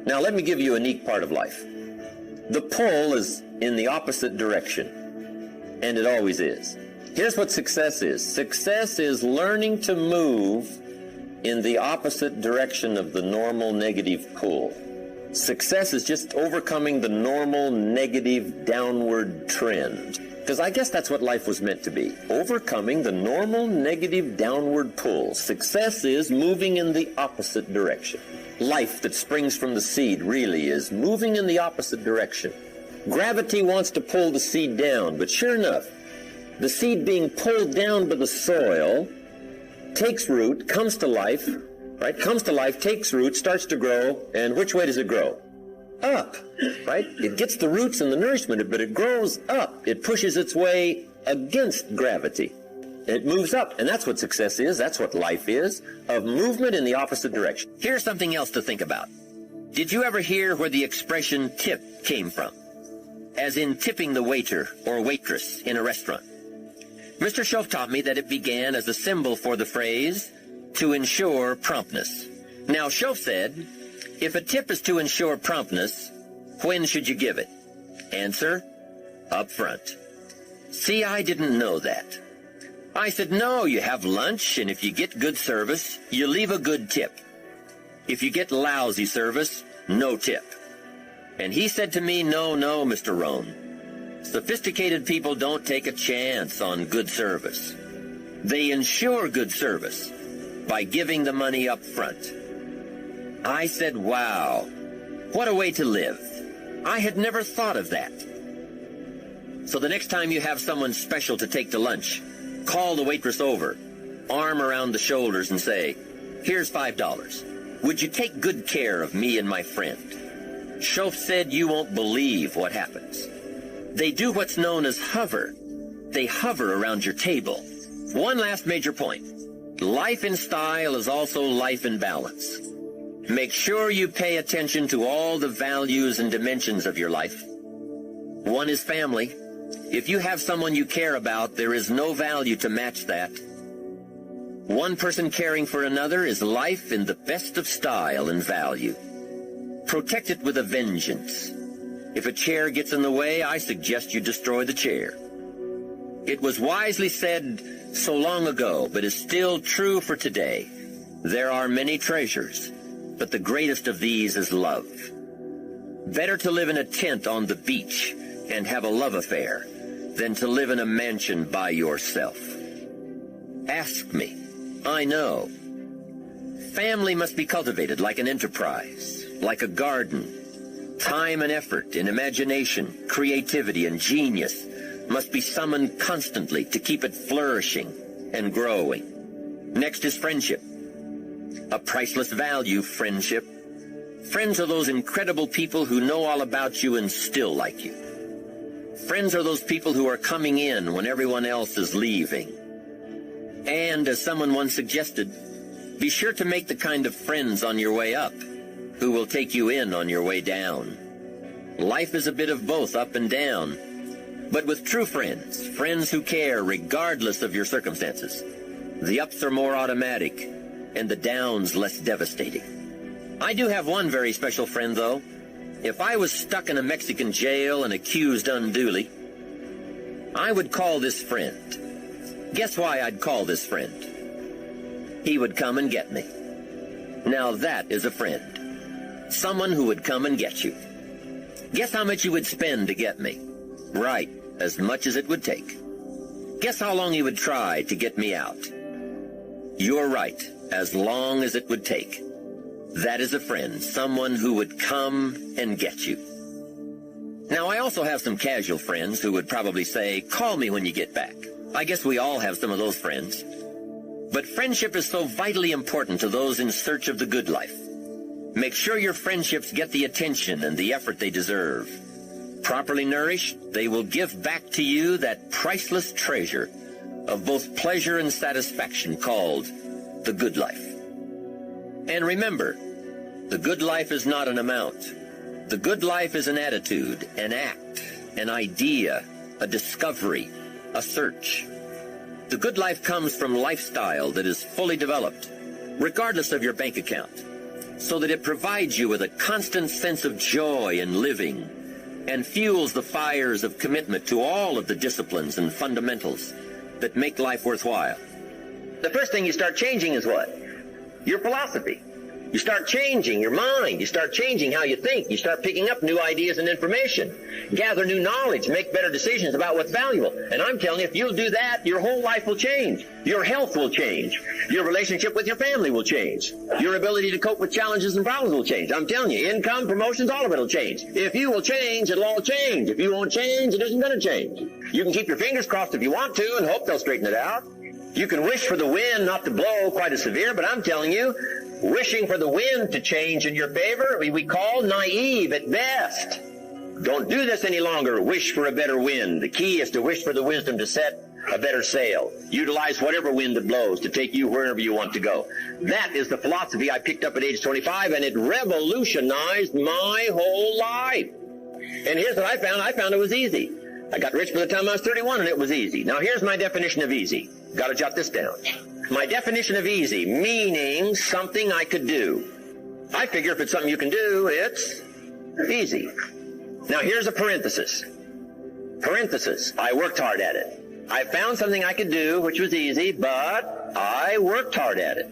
Now let me give you a neat part of life. The pull is in the opposite direction, and it always is. Here's what success is. Success is learning to move in the opposite direction of the normal negative pull. Success is just overcoming the normal negative downward trend. Because I guess that's what life was meant to be. Overcoming the normal negative downward pull. Success is moving in the opposite direction. Life that springs from the seed really is moving in the opposite direction. Gravity wants to pull the seed down, but sure enough, the seed being pulled down by the soil takes root, comes to life, right? Comes to life, takes root, starts to grow, and which way does it grow? Up, right? It gets the roots and the nourishment, but it grows up. It pushes its way against gravity. It moves up, and that's what success is. That's what life is, of movement in the opposite direction. Here's something else to think about. Did you ever hear where the expression tip came from? As in tipping the waiter or waitress in a restaurant. Mr. Schoaf taught me that it began as a symbol for the phrase, to ensure promptness. Now, Schoaf said, if a tip is to ensure promptness, when should you give it? Answer, up front. See, I didn't know that. I said, no, you have lunch, and if you get good service, you leave a good tip. If you get lousy service, no tip. And he said to me, no, Mr. Rohn. Sophisticated people don't take a chance on good service. They ensure good service by giving the money up front. I said, wow, what a way to live. I had never thought of that. So the next time you have someone special to take to lunch, call the waitress over, arm around the shoulders and say, here's $5. Would you take good care of me and my friend? Schoaf said you won't believe what happens. They do what's known as hover. They hover around your table. One last major point. Life in style is also life in balance. Make sure you pay attention to all the values and dimensions of your life. One is family. If you have someone you care about, there is no value to match that. One person caring for another is life in the best of style and value. Protect it with a vengeance. If a chair gets in the way, I suggest you destroy the chair. It was wisely said so long ago, but is still true for today. There are many treasures, but the greatest of these is love. Better to live in a tent on the beach and have a love affair than to live in a mansion by yourself. Ask me. I know. Family must be cultivated like an enterprise, like a garden. Time and effort and imagination, creativity and genius must be summoned constantly to keep it flourishing and growing. Next is friendship. A priceless value, friendship. Friends are those incredible people who know all about you and still like you. Friends are those people who are coming in when everyone else is leaving. And, as someone once suggested, be sure to make the kind of friends on your way up who will take you in on your way down. Life is a bit of both up and down, but with true friends, friends who care regardless of your circumstances, the ups are more automatic and the downs less devastating. I do have one very special friend, though. If I was stuck in a Mexican jail and accused unduly, I would call this friend. Guess why I'd call this friend? He would come and get me. Now that is a friend. Someone who would come and get you. Guess how much you would spend to get me? Right, as much as it would take. Guess how long he would try to get me out? You're right, as long as it would take. That is a friend, someone who would come and get you. Now, I also have some casual friends who would probably say, call me when you get back. I guess we all have some of those friends. But friendship is so vitally important to those in search of the good life. Make sure your friendships get the attention and the effort they deserve. Properly nourished, they will give back to you that priceless treasure of both pleasure and satisfaction called the good life. And remember, the good life is not an amount. The good life is an attitude, an act, an idea, a discovery, a search. The good life comes from lifestyle that is fully developed, regardless of your bank account. so that it provides you with a constant sense of joy in living and fuels the fires of commitment to all of the disciplines and fundamentals that make life worthwhile. The first thing you start changing is what? Your philosophy. You start changing your mind. You start changing how you think. You start picking up new ideas and information. Gather new knowledge. Make better decisions about what's valuable. And I'm telling you, if you'll do that, your whole life will change. Your health will change. Your relationship with your family will change. Your ability to cope with challenges and problems will change. I'm telling you, income, promotions, all of it will change. If you will change, it'll all change. If you won't change, it isn't going to change. You can keep your fingers crossed if you want to and hope they'll straighten it out. You can wish for the wind not to blow quite as severe, but I'm telling you, wishing for the wind to change in your favor, we call naive at best. Don't do this any longer. Wish for a better wind. The key is to wish for the wisdom to set a better sail. Utilize whatever wind that blows to take you wherever you want to go. That is the philosophy I picked up at age 25, and it revolutionized my whole life. And here's what I found. I found it was easy. I got rich by the time I was 31, and it was easy. Now, here's my definition of easy. Got to jot this down. My definition of easy, meaning something I could do. I figure if it's something you can do, it's easy. Now, here's a parenthesis. Parenthesis. I worked hard at it. I found something I could do, which was easy, but I worked hard at it.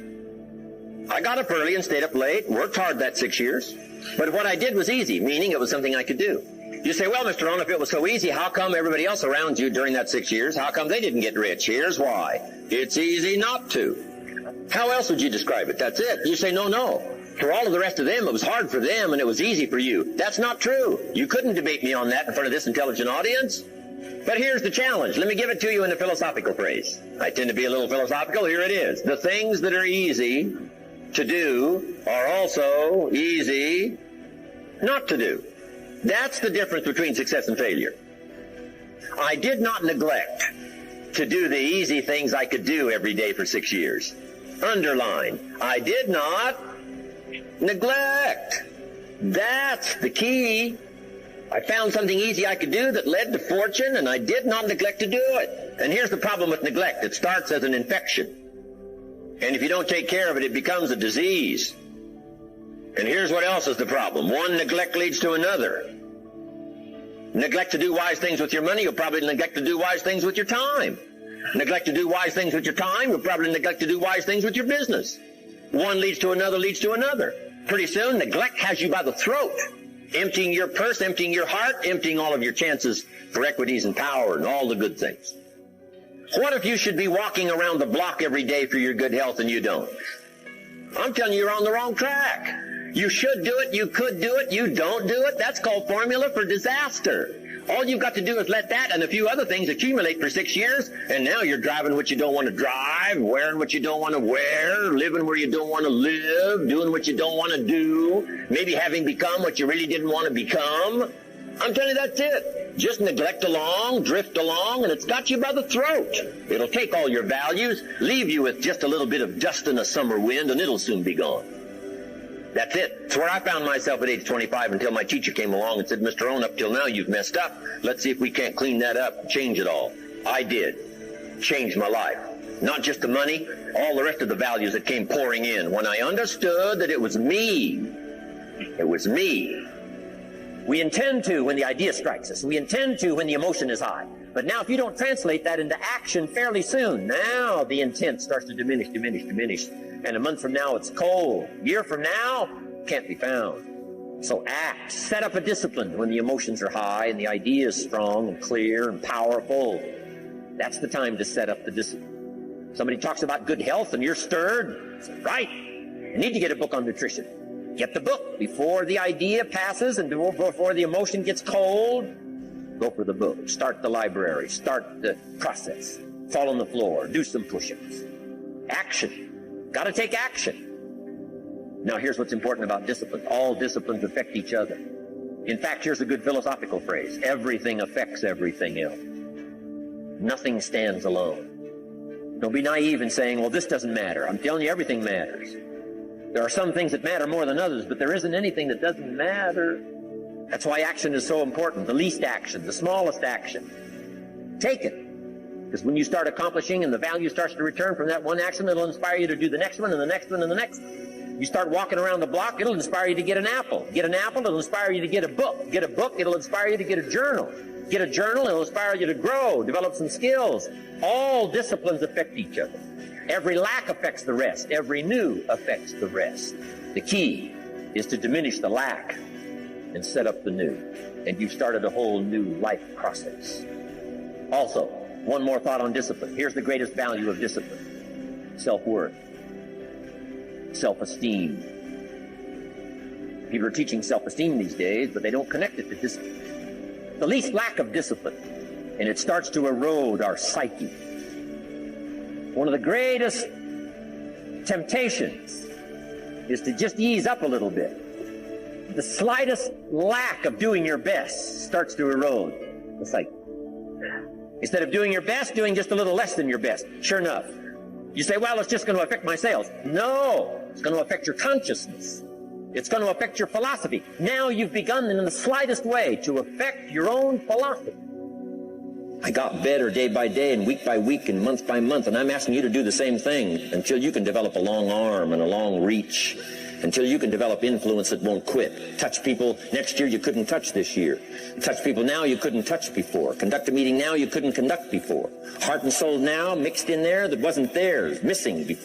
I got up early and stayed up late, worked hard that 6 years. But what I did was easy, meaning it was something I could do. You say, well, Mr. Rohn, if it was so easy, how come everybody else around you during that 6 years, how come they didn't get rich? Here's why. It's easy not to. How else would you describe it? That's it. You say, no. For all of the rest of them, it was hard for them and it was easy for you. That's not true. You couldn't debate me on that in front of this intelligent audience. But here's the challenge. Let me give it to you in a philosophical phrase. I tend to be a little philosophical. Here it is. The things that are easy to do are also easy not to do. That's the difference between success and failure. I did not neglect to do the easy things I could do every day for 6 years. Underline, I did not neglect. That's the key. I found something easy I could do that led to fortune, and I did not neglect to do it. And here's the problem with neglect. It starts as an infection. And if you don't take care of it, it becomes a disease. And here's what else is the problem. One neglect leads to another. Neglect to do wise things with your money, you'll probably neglect to do wise things with your time. Neglect to do wise things with your time, you'll probably neglect to do wise things with your business. One leads to another, leads to another. Pretty soon, neglect has you by the throat, emptying your purse, emptying your heart, emptying all of your chances for equities and power and all the good things. What if you should be walking around the block every day for your good health and you don't? I'm telling you, you're on the wrong track. You should do it, you could do it, you don't do it. That's called formula for disaster. All you've got to do is let that and a few other things accumulate for 6 years, and now you're driving what you don't want to drive, wearing what you don't want to wear, living where you don't want to live, doing what you don't want to do, maybe having become what you really didn't want to become. I'm telling you, that's it. Just neglect along, drift along, and it's got you by the throat. It'll take all your values, leave you with just a little bit of dust in a summer wind, and it'll soon be gone. That's it. It's where I found myself at age 25 until my teacher came along and said, Mr. Rohn, up till now you've messed up. Let's see if we can't clean that up and change it all. I did. Changed my life. Not just the money, all the rest of the values that came pouring in. When I understood that it was me. It was me. We intend to when the idea strikes us. We intend to when the emotion is high. But now if you don't translate that into action fairly soon, now the intent starts to diminish. And a month from now, it's cold. A year from now, can't be found. So act. Set up a discipline when the emotions are high and the idea is strong and clear and powerful. That's the time to set up the discipline. Somebody talks about good health and you're stirred. Say, right. You need to get a book on nutrition. Get the book before the idea passes and before the emotion gets cold. Go for the book. Start the library. Start the process. Fall on the floor. Do some push-ups. Action. Got to take action. Now, here's what's important about discipline. All disciplines affect each other. In fact, here's a good philosophical phrase. Everything affects everything else. Nothing stands alone. Don't be naive in saying, well, this doesn't matter. I'm telling you, everything matters. There are some things that matter more than others, but there isn't anything that doesn't matter. That's why action is so important. The least action, the smallest action. Take it. Because when you start accomplishing and the value starts to return from that one action, it'll inspire you to do the next one and the next one and the next. You start walking around the block, it'll inspire you to get an apple. Get an apple, it'll inspire you to get a book. Get a book, it'll inspire you to get a journal. Get a journal, it'll inspire you to grow, develop some skills. All disciplines affect each other. Every lack affects the rest. Every new affects the rest. The key is to diminish the lack and set up the new. And you've started a whole new life process. Also, one more thought on discipline. Here's the greatest value of discipline. Self-worth. Self-esteem. People are teaching self-esteem these days, but they don't connect it to discipline. The least lack of discipline, and it starts to erode our psyche. One of the greatest temptations is to just ease up a little bit. The slightest lack of doing your best starts to erode the psyche. Instead of doing your best, doing just a little less than your best. Sure enough. You say, well, it's just going to affect my sales. No, it's going to affect your consciousness. It's going to affect your philosophy. Now you've begun in the slightest way to affect your own philosophy. I got better day by day and week by week and month by month, and I'm asking you to do the same thing until you can develop a long arm and a long reach, until you can develop influence that won't quit. Touch people next year you couldn't touch this year. Touch people now you couldn't touch before. Conduct a meeting now you couldn't conduct before. Heart and soul now mixed in there that wasn't theirs, missing before.